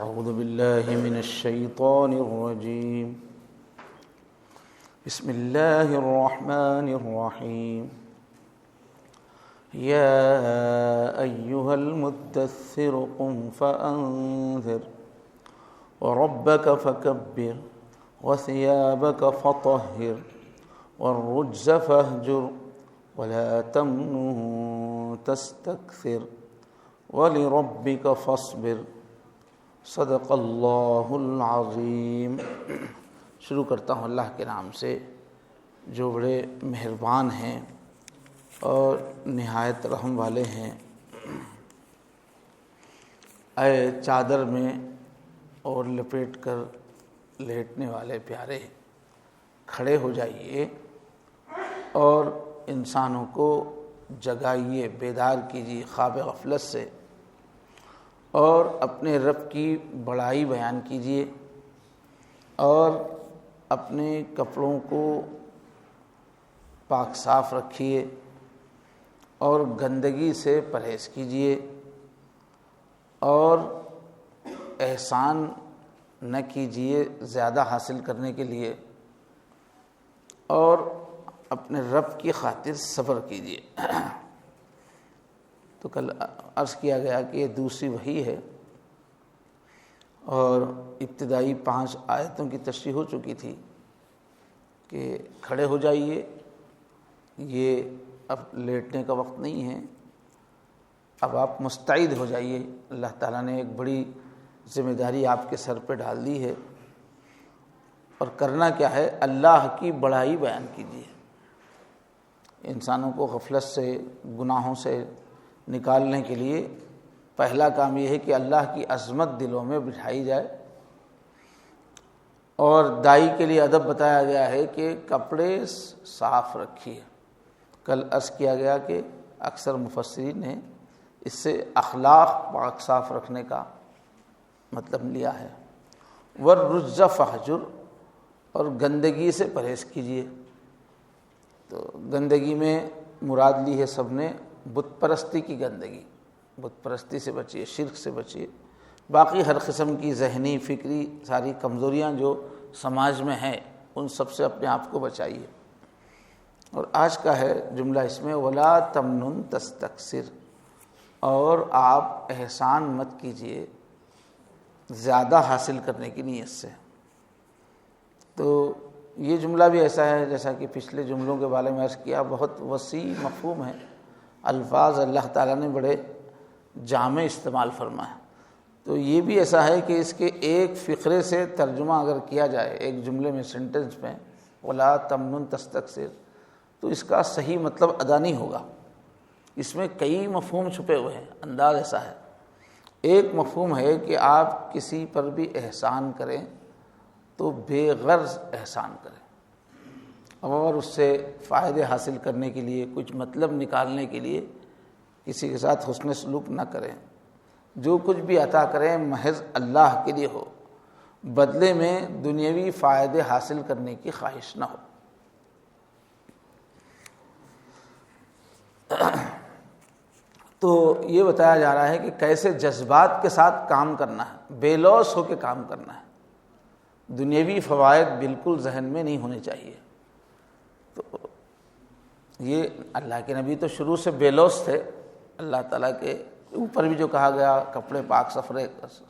أعوذ بالله من الشيطان الرجيم. بسم الله الرحمن الرحيم. يا أيها المدثر قم فأنذر وربك فكبر وثيابك فطهر والرجز فاهجر ولا تمنن تستكثر ولربك فاصبر. صدق اللہ العظیم. شروع کرتا ہوں اللہ کے نام سے جو بڑے مہربان ہیں اور نہایت رحم والے ہیں. اے چادر میں اور لپیٹ کر لیٹنے والے پیارے، کھڑے ہو جائیے اور انسانوں کو جگائیے، بیدار کیجیے خواب غفلت سے، اور اپنے رب کی بڑائی بیان کیجیے اور اپنے کپڑوں کو پاک صاف رکھیے اور گندگی سے پرہیز کیجیے اور احسان نہ کیجیے زیادہ حاصل کرنے کے لیے، اور اپنے رب کی خاطر صبر کیجیے. تو کل عرض کیا گیا کہ یہ دوسری وحی ہے اور ابتدائی 5 آیتوں کی تشریح ہو چکی تھی کہ کھڑے ہو جائیے، یہ اب لیٹنے کا وقت نہیں ہے، اب آپ مستعد ہو جائیے. اللہ تعالیٰ نے ایک بڑی ذمہ داری آپ کے سر پہ ڈال دی ہے، اور کرنا کیا ہے؟ اللہ کی بڑائی بیان کیجیے. انسانوں کو غفلت سے، گناہوں سے نکالنے کے لیے پہلا کام یہ ہے کہ اللہ کی عظمت دلوں میں بٹھائی جائے. اور دائی کے لیے ادب بتایا گیا ہے کہ کپڑے صاف رکھیے. کل عرض کیا گیا کہ اکثر مفسرین نے اس سے اخلاق پاک صاف رکھنے کا مطلب لیا ہے. والرجز فاہجر، اور گندگی سے پرہیز کیجیے. تو گندگی میں مراد لی ہے سب نے بت پرستی کی گندگی. بت پرستی سے بچیے، شرک سے بچیے، باقی ہر قسم کی ذہنی فکری ساری کمزوریاں جو سماج میں ہیں ان سب سے اپنے آپ کو بچائیے. اور آج کا ہے جملہ اس میں ولا تمنن تستکثر، اور آپ احسان مت کیجیے زیادہ حاصل کرنے کی نیت سے. تو یہ جملہ بھی ایسا ہے جیسا کہ پچھلے جملوں کے بارے میں عرض کیا، بہت وسیع مفہوم ہے. الفاظ اللہ تعالیٰ نے بڑے جامع استعمال فرمائے. تو یہ بھی ایسا ہے کہ اس کے ایک فقرے سے ترجمہ اگر کیا جائے ایک جملے میں، سینٹنس میں، ولا تمنن تستکثر، تو اس کا صحیح مطلب ادا نہیں ہوگا. اس میں کئی مفہوم چھپے ہوئے ہیں. انداز ایسا ہے، ایک مفہوم ہے کہ آپ کسی پر بھی احسان کریں تو بے غرض احسان کریں، اور اس سے فائدے حاصل کرنے کے لیے، کچھ مطلب نکالنے کے لیے کسی کے ساتھ حسن سلوک نہ کریں. جو کچھ بھی عطا کریں محض اللہ کے لیے ہو، بدلے میں دنیاوی فائدے حاصل کرنے کی خواہش نہ ہو. تو یہ بتایا جا رہا ہے کہ کیسے جذبات کے ساتھ کام کرنا ہے، بے لوث ہو کے کام کرنا ہے. دنیاوی فوائد بالکل ذہن میں نہیں ہونے چاہیے. تو یہ اللہ کے نبی تو شروع سے بے لوث تھے. اللہ تعالیٰ کے اوپر بھی جو کہا گیا کپڑے پاک صفرے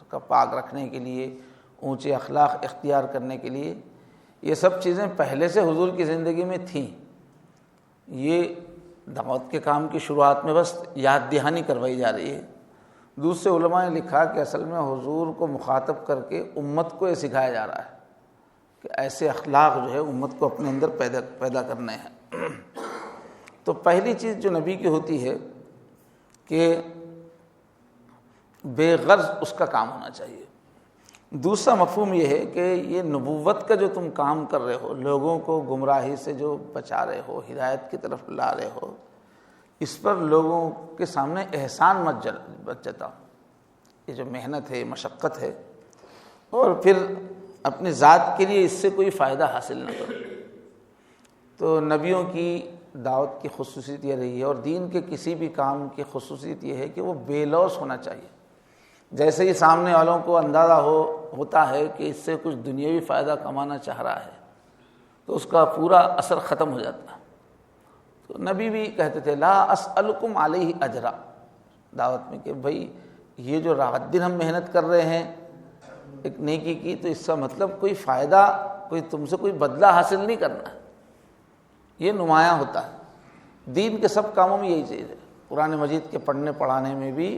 کا پاک رکھنے کے لیے، اونچے اخلاق اختیار کرنے کے لیے، یہ سب چیزیں پہلے سے حضور کی زندگی میں تھیں. یہ دعوت کے کام کی شروعات میں بس یاد دہانی کروائی جا رہی ہے. دوسرے علماء نے لکھا کہ اصل میں حضور کو مخاطب کر کے امت کو یہ سکھایا جا رہا ہے کہ ایسے اخلاق جو ہے امت کو اپنے اندر پیدا کرنے ہیں. تو پہلی چیز جو نبی کی ہوتی ہے کہ بے غرض اس کا کام ہونا چاہیے. دوسرا مفہوم یہ ہے کہ یہ نبوت کا جو تم کام کر رہے ہو، لوگوں کو گمراہی سے جو بچا رہے ہو، ہدایت کی طرف لا رہے ہو، اس پر لوگوں کے سامنے احسان مت جتاؤ. یہ جو محنت ہے، مشقت ہے، اور پھر اپنے ذات کے لیے اس سے کوئی فائدہ حاصل نہ کرو. تو نبیوں کی دعوت کی خصوصیت یہ رہی ہے، اور دین کے کسی بھی کام کی خصوصیت یہ ہے کہ وہ بے لوث ہونا چاہیے. جیسے ہی سامنے والوں کو اندازہ ہوتا ہے کہ اس سے کچھ دنیاوی فائدہ کمانا چاہ رہا ہے تو اس کا پورا اثر ختم ہو جاتا ہے۔ تو نبی بھی کہتے تھے لا اسألکم علیہ اجرا، دعوت میں، کہ بھائی یہ جو رات دن ہم محنت کر رہے ہیں ایک نیکی کی، تو اس کا مطلب کوئی فائدہ، کوئی تم سے کوئی بدلہ حاصل نہیں کرنا ہے، یہ نمایاں ہوتا ہے۔ دین کے سب کاموں میں یہی چیز ہے۔ قرآن مجید کے پڑھنے پڑھانے میں بھی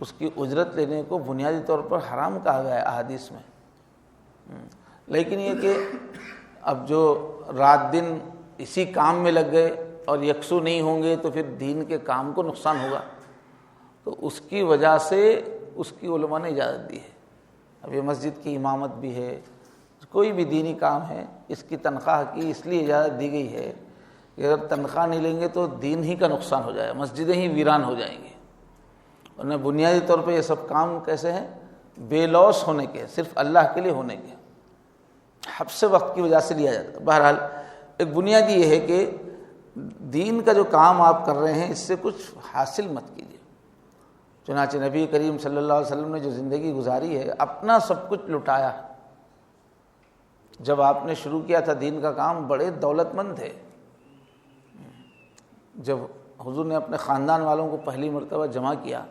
اس کی اجرت لینے کو بنیادی طور پر حرام کہا گیا ہے احادیث میں، لیکن یہ کہ اب جو رات دن اسی کام میں لگ گئے اور یکسو نہیں ہوں گے تو پھر دین کے کام کو نقصان ہوگا، تو اس کی وجہ سے اس کی علماء نے اجازت دی ہے۔ اب یہ مسجد کی امامت بھی ہے، کوئی بھی دینی کام ہے، اس کی تنخواہ کی اس لیے اجازت دی گئی ہے کہ اگر تنخواہ نہیں لیں گے تو دین ہی کا نقصان ہو جائے گا، مسجدیں ہی ویران ہو جائیں گی۔ ورنہ بنیادی طور پہ یہ سب کام کیسے ہیں؟ بے لوث ہونے کے، صرف اللہ کے لیے ہونے کے، حبس وقت کی وجہ سے لیا جاتا ہے۔ بہرحال ایک بنیادی یہ ہے کہ دین کا جو کام آپ کر رہے ہیں اس سے کچھ حاصل مت کیجیے۔ چنانچہ نبی کریم صلی اللہ علیہ وسلم نے جو زندگی گزاری ہے اپنا سب کچھ لٹایا۔ جب آپ نے شروع کیا تھا دین کا کام بڑے دولت مند تھے۔ جب حضور نے اپنے خاندان والوں کو پہلی مرتبہ جمع کیا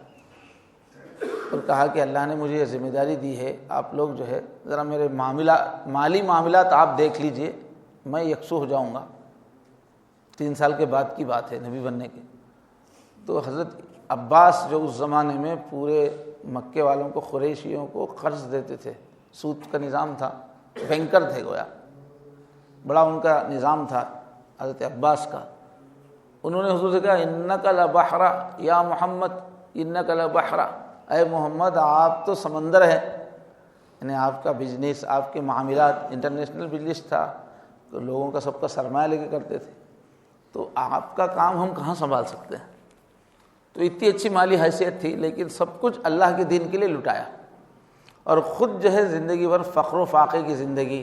اور کہا کہ اللہ نے مجھے یہ ذمہ داری دی ہے، آپ لوگ جو ہے ذرا میرے مالی معاملات آپ دیکھ لیجئے، میں یکسو ہو جاؤں گا۔ 3 سال کے بعد کی بات ہے نبی بننے کے۔ تو حضرت عباس جو اس زمانے میں پورے مکے والوں کو، قریشیوں کو قرض دیتے تھے، سود کا نظام تھا، بینکر تھے گویا، بڑا ان کا نظام تھا حضرت عباس کا۔ انہوں نے حضور سے کہا انک لبحر یا محمد، انک لبحر، اے محمد آپ تو سمندر ہیں، یعنی آپ کا بزنس، آپ کے معاملات انٹرنیشنل بزنس تھا، تو لوگوں کا سب کا سرمایہ لے کے کرتے تھے، تو آپ کا کام ہم کہاں سنبھال سکتے ہیں؟ تو اتنی اچھی مالی حیثیت تھی، لیکن سب کچھ اللہ کے دین کے لیے لٹایا، اور خود جو ہے زندگی بھر فقر و فاقے کی زندگی،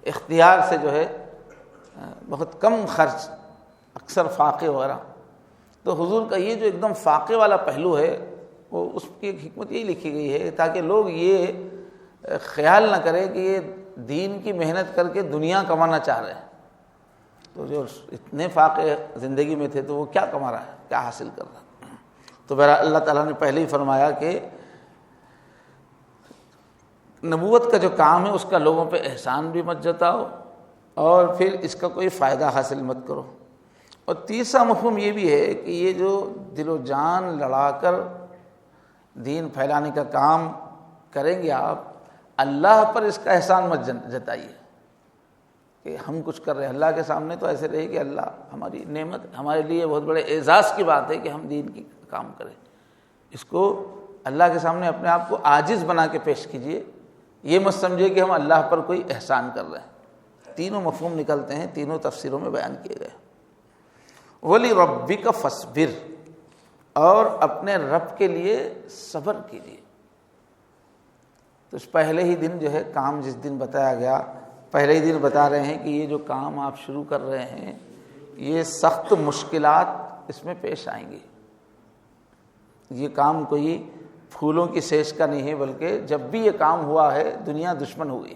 اختیار سے جو ہے بہت کم خرچ، اکثر فاقے وغیرہ۔ تو حضور کا یہ جو ایک دم فاقے والا پہلو ہے، وہ اس کی ایک حکمت یہی لکھی گئی ہے تاکہ لوگ یہ خیال نہ کریں کہ یہ دین کی محنت کر کے دنیا کمانا چاہ رہے ہیں۔ تو جو اتنے فاقے زندگی میں تھے تو وہ کیا کما رہا ہے، کیا حاصل کر رہا ہے؟ تو بہرحال اللہ تعالیٰ نے پہلے ہی فرمایا کہ نبوت کا جو کام ہے اس کا لوگوں پہ احسان بھی مت جتاؤ، اور پھر اس کا کوئی فائدہ حاصل مت کرو۔ اور تیسرا مفہوم یہ بھی ہے کہ یہ جو دل و جان لڑا کر دین پھیلانے کا کام کریں گے آپ، اللہ پر اس کا احسان مت جتائیے کہ ہم کچھ کر رہے ہیں۔ اللہ کے سامنے تو ایسے رہے کہ اللہ ہماری نعمت، ہمارے لیے بہت بڑے اعزاز کی بات ہے کہ ہم دین کی کام کریں۔ اس کو اللہ کے سامنے اپنے آپ کو عاجز بنا کے پیش کیجئے، یہ مت سمجھے کہ ہم اللہ پر کوئی احسان کر رہے ہیں۔ تینوں مفہوم نکلتے ہیں، تینوں تفسیروں میں بیان کیے گئے۔ وَلِرَبِّكَ فَاصْبِرْ، اور اپنے رب کے لیے صبر کیجیے۔ تو اس پہلے ہی دن جو ہے کام جس دن بتایا گیا، پہلے ہی دن بتا رہے ہیں کہ یہ جو کام آپ شروع کر رہے ہیں یہ سخت مشکلات اس میں پیش آئیں گی۔ یہ کام کوئی پھولوں کی سیج کا نہیں ہے، بلکہ جب بھی یہ کام ہوا ہے دنیا دشمن ہو گئی،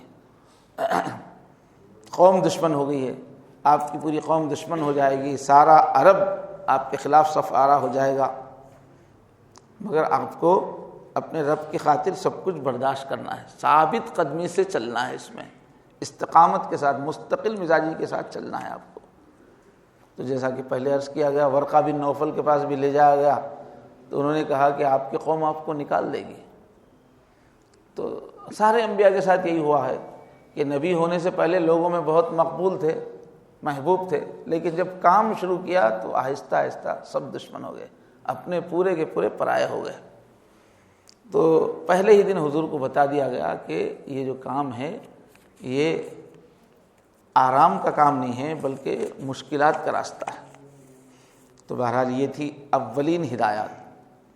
قوم دشمن ہو گئی ہے، آپ کی پوری قوم دشمن ہو جائے گی، سارا عرب آپ کے خلاف صف آرا ہو جائے گا، مگر آپ کو اپنے رب کی خاطر سب کچھ برداشت کرنا ہے، ثابت قدمی سے چلنا ہے، اس میں استقامت کے ساتھ، مستقل مزاجی کے ساتھ چلنا ہے آپ کو۔ تو جیسا کہ پہلے عرض کیا گیا، ورقہ بن نوفل کے پاس بھی لے جایا گیا تو انہوں نے کہا کہ آپ کی قوم آپ کو نکال دے گی۔ تو سارے انبیاء کے ساتھ یہی ہوا ہے کہ نبی ہونے سے پہلے لوگوں میں بہت مقبول تھے، محبوب تھے، لیکن جب کام شروع کیا تو آہستہ آہستہ سب دشمن ہو گئے، اپنے پورے کے پورے پرائے ہو گئے۔ تو پہلے ہی دن حضور کو بتا دیا گیا کہ یہ جو کام ہے یہ آرام کا کام نہیں ہے بلکہ مشکلات کا راستہ ہے۔ تو بہرحال یہ تھی اولین ہدایات،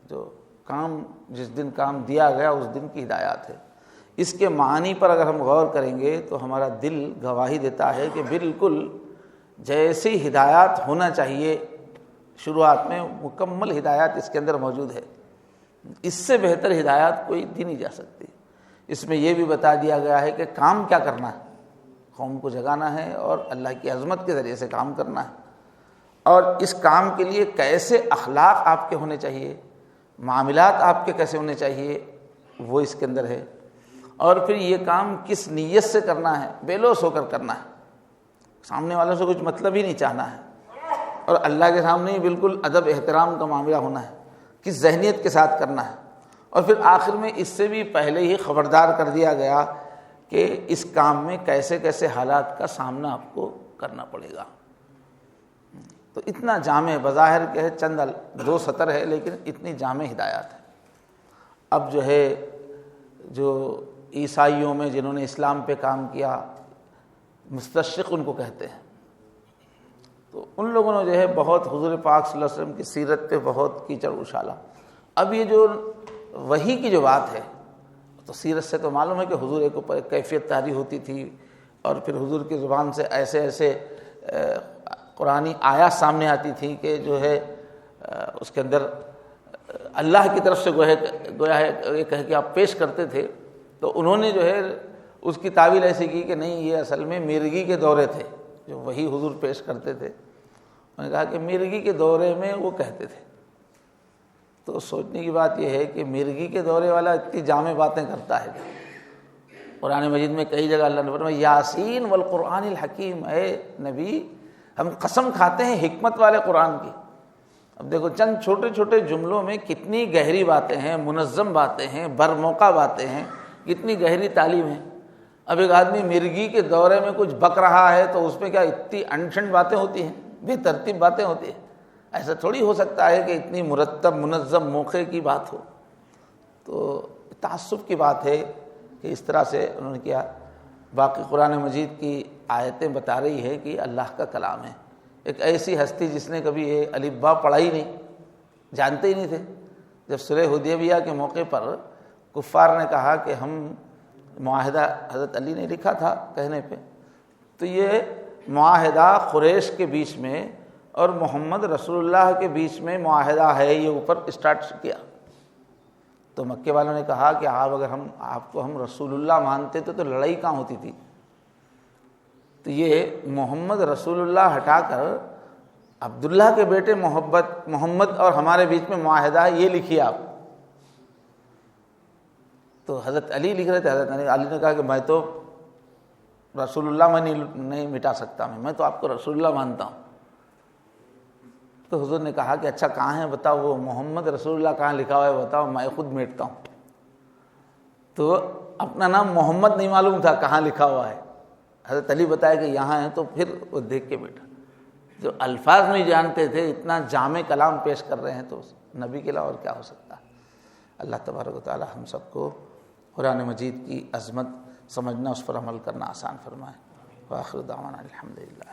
جو کام جس دن کام دیا گیا اس دن کی ہدایات ہے۔ اس کے معنی پر اگر ہم غور کریں گے تو ہمارا دل گواہی دیتا ہے کہ بالکل جیسی ہدایات ہونا چاہیے شروعات میں، مکمل ہدایات اس کے اندر موجود ہے۔ اس سے بہتر ہدایات کوئی دی نہیں جا سکتی۔ اس میں یہ بھی بتا دیا گیا ہے کہ کام کیا کرنا ہے، قوم کو جگانا ہے اور اللہ کی عظمت کے ذریعے سے کام کرنا ہے، اور اس کام کے لیے کیسے اخلاق آپ کے ہونے چاہیے، معاملات آپ کے کیسے ہونے چاہیے، وہ اس کے اندر ہے۔ اور پھر یہ کام کس نیت سے کرنا ہے، بے لوث ہو کر کرنا ہے، سامنے والوں سے کچھ مطلب ہی نہیں چاہنا ہے، اور اللہ کے سامنے ہی بالکل ادب احترام کا معاملہ ہونا ہے، کس ذہنیت کے ساتھ کرنا ہے۔ اور پھر آخر میں اس سے بھی پہلے ہی خبردار کر دیا گیا کہ اس کام میں کیسے کیسے حالات کا سامنا آپ کو کرنا پڑے گا۔ تو اتنا جامع، بظاہر کہ ہے چند 2 سطر ہے، لیکن اتنی جامع ہدایات ہے۔ اب جو ہے جو عیسائیوں میں جنہوں نے اسلام پہ کام کیا، مستشرق ان کو کہتے ہیں، تو ان لوگوں نے جو ہے بہت حضور پاک صلی اللہ علیہ وسلم کی سیرت پہ بہت کیچڑ اچھالا۔ اب یہ جو وحی کی جو بات ہے، تو سیرت سے تو معلوم ہے کہ حضور کو کیفیت طاری ہوتی تھی، اور پھر حضور کی زبان سے ایسے ایسے قرآنی آیات سامنے آتی تھیں کہ جو ہے اس کے اندر اللہ کی طرف سے گویا ہے یہ کہہ کے آپ پیش کرتے تھے۔ تو انہوں نے جو ہے اس کی تعویل ایسی کی کہ نہیں، یہ اصل میں مرغی کے دورے تھے جو وہی حضور پیش کرتے تھے۔ انہوں نے کہا کہ مرغی کے دورے میں وہ کہتے تھے۔ تو سوچنے کی بات یہ ہے کہ مرغی کے دورے والا اتنی جامع باتیں کرتا ہے۔ قرآن مجید میں کئی جگہ اللہ نے فرمایا یاسین والقرآن الحکیم، اے نبی ہم قسم کھاتے ہیں حکمت والے قرآن کی۔ اب دیکھو چند چھوٹے چھوٹے جملوں میں کتنی گہری باتیں ہیں، منظم باتیں ہیں، برموقع باتیں ہیں، کتنی گہری تعلیم ہے۔ اب ایک آدمی مرغی کے دورے میں کچھ بک رہا ہے تو اس میں کیا اتنی انشنٹ باتیں ہوتی ہیں، بے ترتیب باتیں ہوتی ہیں؟ ایسا تھوڑی ہو سکتا ہے کہ اتنی مرتب منظم موقع کی بات ہو۔ تو تعصب کی بات ہے کہ اس طرح سے انہوں نے کیا۔ باقی قرآن مجید کی آیتیں بتا رہی ہے کہ اللہ کا کلام ہے۔ ایک ایسی ہستی جس نے کبھی یہ الف با پڑھا ہی نہیں، جانتے ہی نہیں تھے، جب صلح حدیبیہ کے موقع پر کفار نے کہا کہ ہم معاہدہ، حضرت علی نے لکھا تھا کہنے پہ، تو یہ معاہدہ قریش کے بیچ میں اور محمد رسول اللہ کے بیچ میں معاہدہ ہے، یہ اوپر اسٹارٹ کیا۔ تو مکے والوں نے کہا کہ اگر آپ کو ہم رسول اللہ مانتے تھے تو لڑائی کہاں ہوتی تھی؟ تو یہ محمد رسول اللہ ہٹا کر عبداللہ کے بیٹے محمد اور ہمارے بیچ میں معاہدہ ہے، یہ لکھیے آپ۔ تو حضرت علی لکھ رہے تھے، حضرت علی نے کہا کہ میں تو رسول اللہ میں نہیں مٹا سکتا، میں تو آپ کو رسول اللہ مانتا ہوں۔ تو حضور نے کہا کہ اچھا کہاں ہے بتاؤ، وہ محمد رسول اللہ کہاں لکھا ہوا ہے بتاؤ، میں خود میٹتا ہوں۔ تو اپنا نام محمد نہیں معلوم تھا کہاں لکھا ہوا ہے، حضرت علی بتایا کہ یہاں ہے، تو پھر وہ دیکھ کے بیٹھا۔ جو الفاظ نہیں جانتے تھے، اتنا جامع کلام پیش کر رہے ہیں، تو نبی کے علاوہ اور کیا ہو سکتا ہے؟ اللہ تبارک و تعالی ہم سب کو قرآن مجید کی عظمت سمجھنا، اس پر عمل کرنا آسان فرمائے۔ وآخر دعوانا الحمدللہ۔